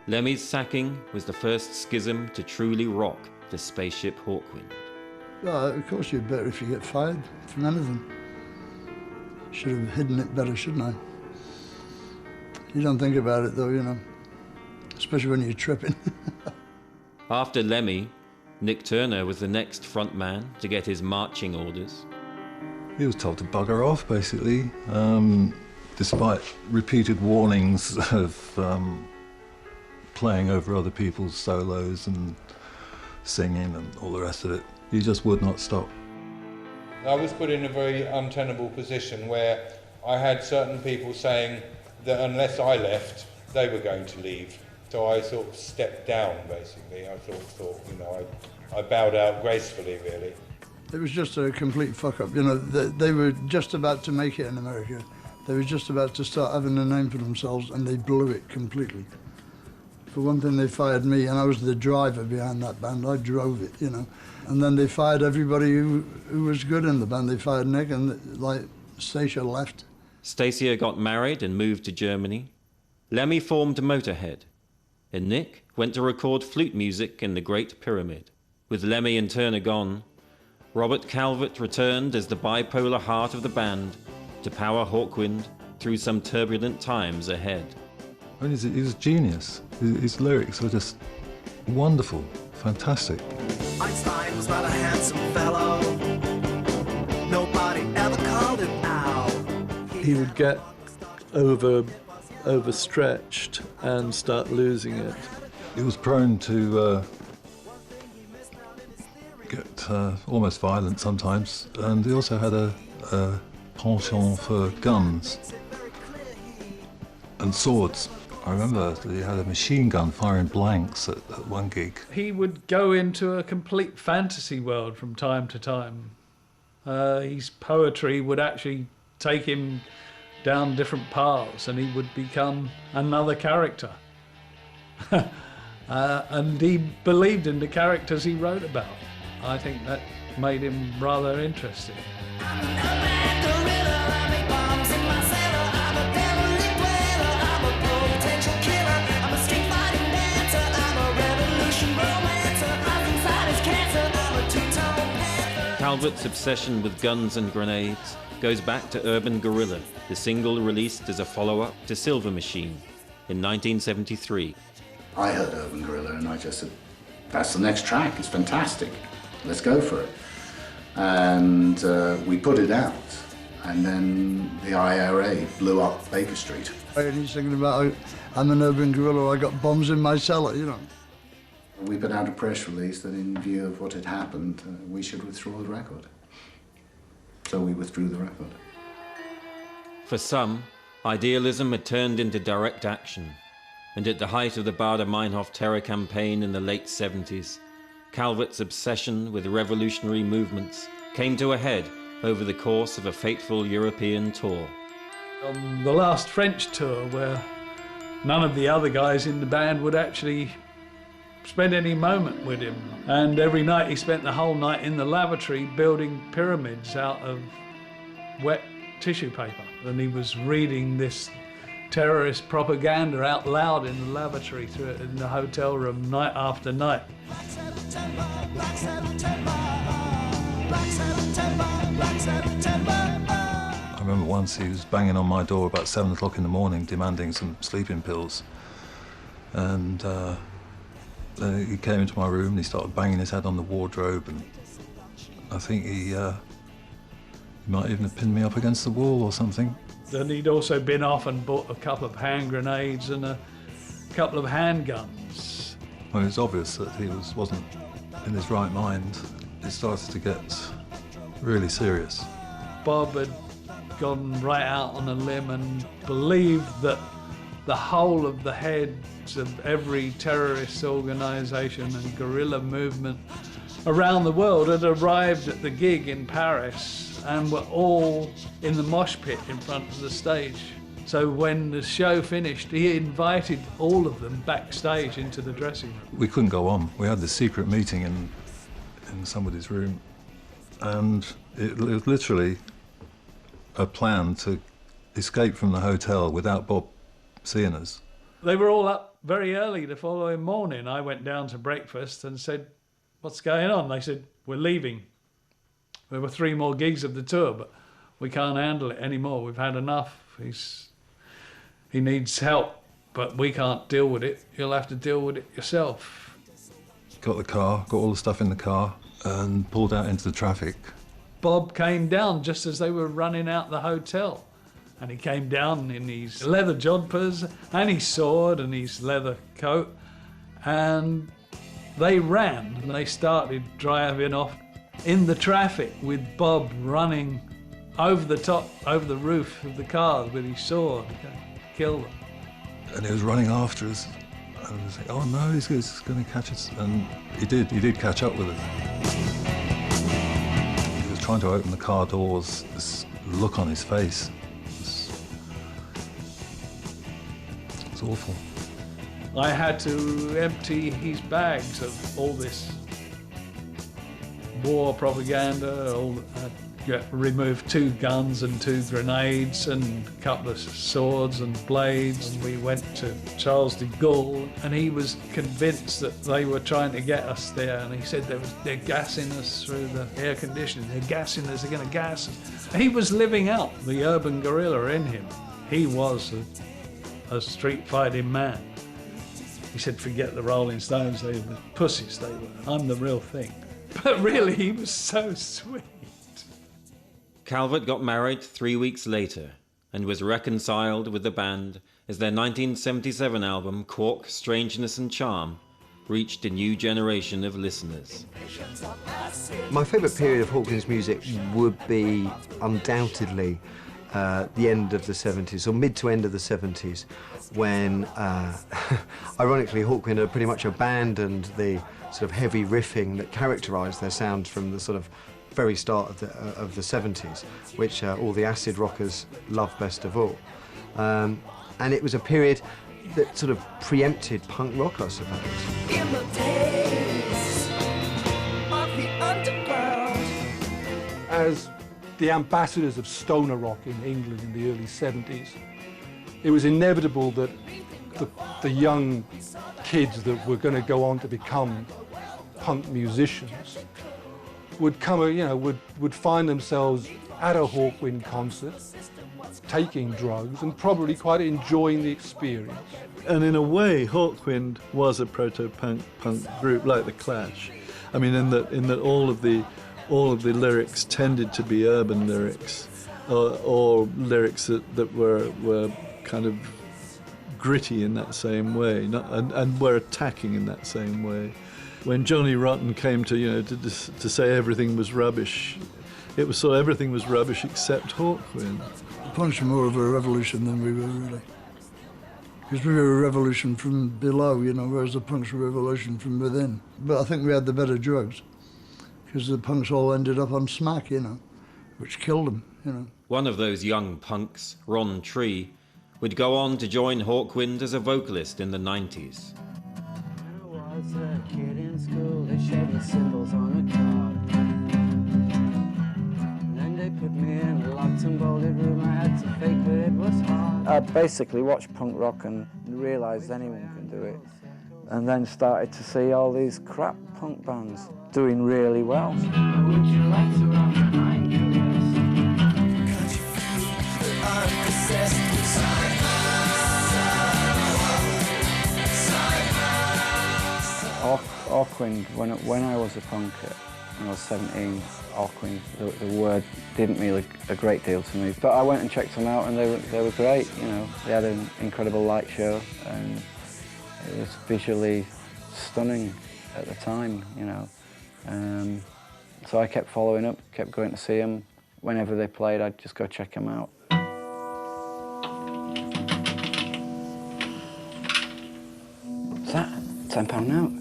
Lemmy's sacking was the first schism to truly rock the spaceship Hawkwind. Well, of course you're better if you get fired from anything. Should have hidden it better, shouldn't I? You don't think about it though, you know, especially when you're tripping. After Lemmy, Nick Turner was the next front man to get his marching orders. He was told to bugger off, basically, despite repeated warnings of playing over other people's solos and singing and all the rest of it. He just would not stop. I was put in a very untenable position where I had certain people saying that unless I left, they were going to leave. So I sort of stepped down, basically. I sort of thought, you know, I bowed out gracefully, really. It was just a complete fuck-up. You know, they were just about to make it in America. They were just about to start having a name for themselves, and they blew it completely. For one thing, they fired me, and I was the driver behind that band. I drove it, you know. And then they fired everybody who was good in the band. They fired Nick, and, like, Stacia left. Stacia got married and moved to Germany. Lemmy formed Motorhead, and Nick went to record flute music in the Great Pyramid. With Lemmy and Turner gone, Robert Calvert returned as the bipolar heart of the band to power Hawkwind through some turbulent times ahead. I mean, he was a genius. His lyrics were just wonderful, fantastic. Einstein was not a handsome fellow. Nobody ever called him out. He would get overstretched and start losing it. He was prone to get almost violent sometimes, and he also had a penchant for guns and swords. I remember that he had a machine gun firing blanks at one gig. He would go into a complete fantasy world from time to time. His poetry would actually take him down different paths, and he would become another character. And he believed in the characters he wrote about. I think that made him rather interesting. Calvert's obsession with guns and grenades goes back to Urban Guerrilla, the single released as a follow-up to Silver Machine in 1973. I heard Urban Guerrilla and I just said, that's the next track, it's fantastic, let's go for it. And we put it out, and then the IRA blew up Baker Street. And he's thinking about, I'm an Urban Guerrilla, I got bombs in my cellar, you know. We put out a press release that in view of what had happened, we should withdraw the record. So we withdrew the record. For some, idealism had turned into direct action, and at the height of the Baader-Meinhof terror campaign in the late 70s, Calvert's obsession with revolutionary movements came to a head over the course of a fateful European tour. On the last French tour, where none of the other guys in the band would actually spend any moment with him. And every night he spent the whole night in the lavatory building pyramids out of wet tissue paper. And he was reading this terrorist propaganda out loud in the lavatory in the hotel room night after night. I remember once he was banging on my door about 7 o'clock in the morning demanding some sleeping pills. And he came into my room and he started banging his head on the wardrobe, and I think he might even have pinned me up against the wall or something. Then he'd also been off and bought a couple of hand grenades and a couple of handguns. Well, it was obvious that he wasn't in his right mind. It started to get really serious. Bob had gone right out on a limb and believed that the whole of the heads of every terrorist organisation and guerrilla movement around the world had arrived at the gig in Paris and were all in the mosh pit in front of the stage. So when the show finished, he invited all of them backstage into the dressing room. We couldn't go on. We had this secret meeting in somebody's room, and it was literally a plan to escape from the hotel without Bob seeing us. They were all up very early the following morning. I went down to breakfast and said, "What's going on?" They said, "We're leaving. There were 3 more gigs of the tour, but we can't handle it anymore. We've had enough. He needs help, but we can't deal with it. You'll have to deal with it yourself." Got the car, got all the stuff in the car, and pulled out into the traffic. Bob came down just as they were running out the hotel. And he came down in his leather jodhpurs and his sword and his leather coat. And they ran and they started driving off in the traffic with Bob running over the top, over the roof of the car with his sword to kill them. And he was running after us. And I was like, oh no, he's going to catch us. And he did catch up with us. He was trying to open the car doors, this look on his face. It's awful. I had to empty his bags of all this war propaganda. Removed 2 guns and 2 grenades and a couple of swords and blades. And we went to Charles de Gaulle, and he was convinced that they were trying to get us there. And he said they're gassing us through the air conditioning. They're gassing us. They're going to gas us. He was living out the urban guerrilla in him. He was a street fighting man. He said, "Forget the Rolling Stones, they were pussies, they were. I'm the real thing." But really, he was so sweet. Calvert got married 3 weeks later and was reconciled with the band as their 1977 album, Quark, Strangeness and Charm, reached a new generation of listeners. My favourite period of Hawkwind's music would be undoubtedly the end of the 70s, or mid to end of the 70s, when, ironically, Hawkwind had pretty much abandoned the sort of heavy riffing that characterised their sound from the sort of very start of the 70s, which all the acid rockers loved best of all. And it was a period that sort of preempted punk rock, I suppose. In the days of the underground. As the ambassadors of stoner rock in England in the early 70s, it was inevitable that the young kids that were going to go on to become punk musicians would come, would find themselves at a Hawkwind concert, taking drugs and probably quite enjoying the experience. And in a way, Hawkwind was a proto-punk group like the Clash. I mean, in that all of the lyrics tended to be urban lyrics, or lyrics that were kind of gritty in that same way, and were attacking in that same way. When Johnny Rotten came to say everything was rubbish, it was sort of everything was rubbish except Hawkwind. The punks were more of a revolution than we were, really. Because we were a revolution from below, whereas the punks were a revolution from within. But I think we had the better drugs, because the punks all ended up on smack, which killed them, One of those young punks, Ron Tree, would go on to join Hawkwind as a vocalist in the 90s. When I was a kid in school, they showed me symbols on a card. And then they put me in a locked and bolted room. I had to fake, but it was hard. I basically watched punk rock and realised anyone can do it. And then started to see all these crap punk bands doing really well. Would you like to run behind you? Can't you feel that I'm possessed with Hawkwind, when I was a punk, when I was 17, Hawkwind, the word didn't mean a great deal to me. But I went and checked them out, and they were great. They had an incredible light show, and it was visually stunning at the time. So I kept following up, kept going to see them. Whenever they played, I'd just go check them out. What's that? £10 now.